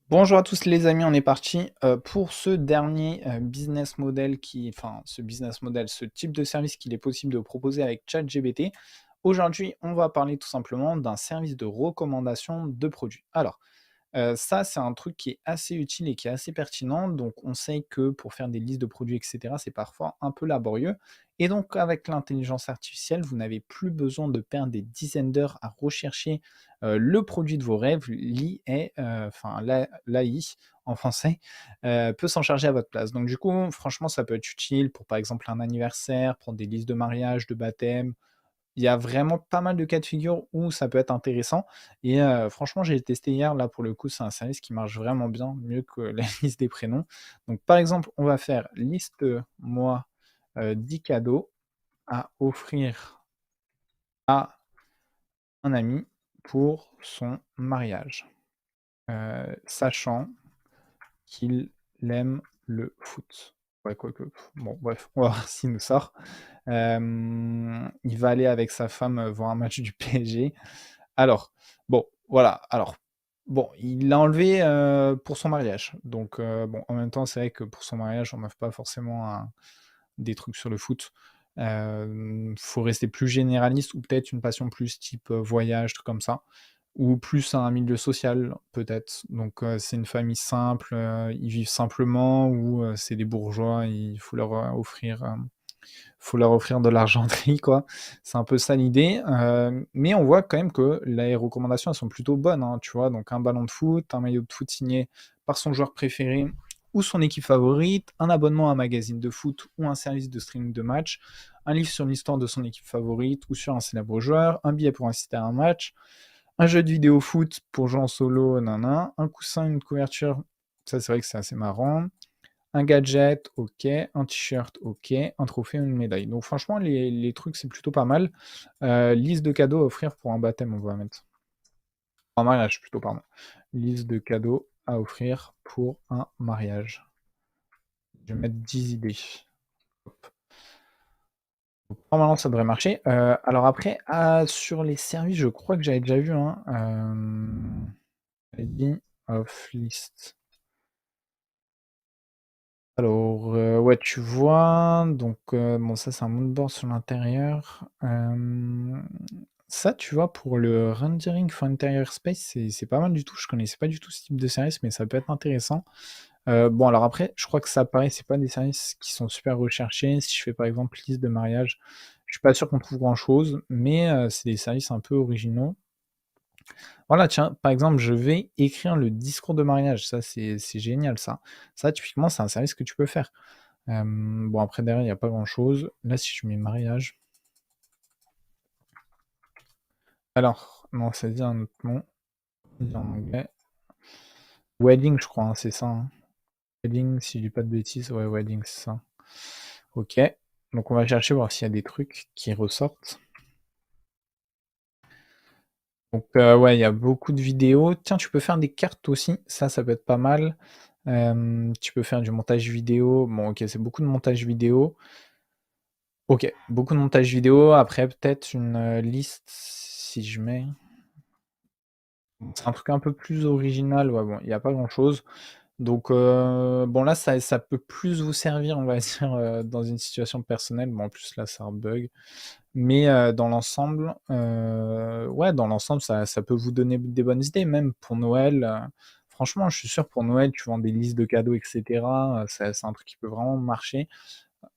Bonjour à tous les amis, on est parti pour ce dernier business model ce type de service qu'il est possible de proposer avec ChatGPT. Aujourd'hui, on va parler tout simplement d'un service de recommandation de produits. Alors, ça, c'est un truc qui est assez utile et qui est assez pertinent. Donc, on sait que pour faire des listes de produits, et cetera, c'est parfois un peu laborieux. Et donc, avec l'intelligence artificielle, vous n'avez plus besoin de perdre des dizaines d'heures à rechercher le produit de vos rêves. L'AI en français, peut s'en charger à votre place. Donc, du coup, franchement, ça peut être utile pour, par exemple, un anniversaire, pour des listes de mariage, de baptême, il y a vraiment pas mal de cas de figure où ça peut être intéressant et franchement, j'ai testé hier, là, pour le coup, c'est un service qui marche vraiment bien, mieux que la liste des prénoms. Donc par exemple, on va faire liste-moi, 10 cadeaux à offrir à un ami pour son mariage, sachant qu'il aime le foot. Ouais, quoique, bon bref, on va voir s'il nous sort. Il va aller avec sa femme, voir un match du PSG. Alors, bon, voilà, alors, bon, il l'a enlevé, pour son mariage. Donc, bon, en même temps, c'est vrai que pour son mariage, on n'offre pas forcément des trucs sur le foot. Faut rester plus généraliste ou peut-être une passion plus type, voyage, trucs comme ça. Ou plus un milieu social, peut-être. Donc, c'est une famille simple, ils vivent simplement ou, c'est des bourgeois, il faut leur offrir de l'argenterie, quoi. C'est un peu ça l'idée. Mais on voit quand même que les recommandations, elles sont plutôt bonnes, hein, tu vois. Donc un ballon de foot, un maillot de foot signé par son joueur préféré ou son équipe favorite, un abonnement à un magazine de foot ou un service de streaming de match, un livre sur l'histoire de son équipe favorite ou sur un célèbre joueur, un billet pour assister à un match, un jeu de vidéo foot pour jouer en solo, nanan, un coussin, une couverture, ça c'est vrai que c'est assez marrant, un gadget, OK, un t-shirt, OK, un trophée ou une médaille. Donc franchement, les trucs, c'est plutôt pas mal. Liste de cadeaux à offrir pour un baptême, on va mettre. Un mariage plutôt, pardon. Liste de cadeaux à offrir pour un mariage. Je vais mettre 10 idées. Hop. Donc, normalement, ça devrait marcher. Alors après, sur les services, je crois que j'avais déjà vu un ID of list. Alors, ouais, tu vois, donc, bon, ça, c'est un moodboard sur l'intérieur. Ça, tu vois, pour le rendering for interior space, c'est pas mal du tout. Je connaissais pas du tout ce type de service, mais ça peut être intéressant. Bon, alors après, je crois que ça, pareil, c'est pas des services qui sont super recherchés. Si je fais, par exemple, liste de mariage, je suis pas sûr qu'on trouve grand-chose, mais c'est des services un peu originaux. Voilà, tiens, par exemple, je vais écrire le discours de mariage. Ça, c'est génial, ça. Ça, typiquement, c'est un service que tu peux faire. Bon, après, derrière, il n'y a pas grand-chose. Là, si je mets mariage. Alors, non, ça dit un autre nom. Il dit en anglais. Wedding, je crois, hein, c'est ça, hein. Wedding, si je dis pas de bêtises. Ouais, wedding, c'est ça. Ok. Donc, on va chercher, voir s'il y a des trucs qui ressortent. Donc, ouais, il y a beaucoup de vidéos. Tiens, tu peux faire des cartes aussi. Ça peut être pas mal. Tu peux faire du montage vidéo. Bon, ok, c'est beaucoup de montage vidéo. Ok, beaucoup de montage vidéo. Après, peut-être une liste, si je mets. C'est un truc un peu plus original. Ouais, bon, il n'y a pas grand-chose. Donc, bon, là, ça peut plus vous servir, on va dire, dans une situation personnelle. Bon, en plus, là, c'est un bug. Mais dans l'ensemble, ouais, dans l'ensemble, ça peut vous donner des bonnes idées, même pour Noël. Franchement, je suis sûr pour Noël, tu vends des listes de cadeaux, et cetera. C'est un truc qui peut vraiment marcher.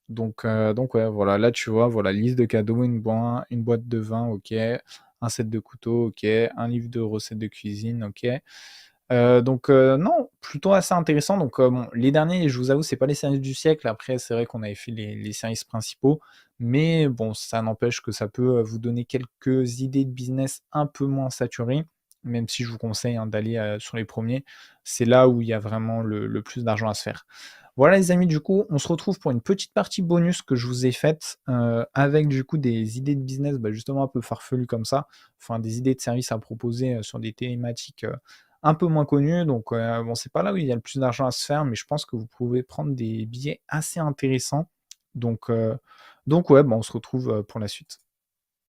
Donc ouais, voilà, là, tu vois, voilà, liste de cadeaux, une boîte de vin, OK, un set de couteaux, OK, un livre de recettes de cuisine, OK. Donc non, plutôt assez intéressant. Donc bon, les derniers, je vous avoue, c'est pas les services du siècle. Après, c'est vrai qu'on avait fait les services principaux, mais bon, ça n'empêche que ça peut, vous donner quelques idées de business un peu moins saturées, même si je vous conseille, hein, d'aller, sur les premiers. C'est là où il y a vraiment le plus d'argent à se faire. Voilà les amis, du coup, on se retrouve pour une petite partie bonus que je vous ai faite, avec du coup des idées de business, bah, justement un peu farfelues comme ça, enfin des idées de services à proposer, sur des thématiques, un peu moins connues. Donc bon, c'est pas là où il y a le plus d'argent à se faire, mais je pense que vous pouvez prendre des billets assez intéressants. Donc ouais, bah, on se retrouve, pour la suite.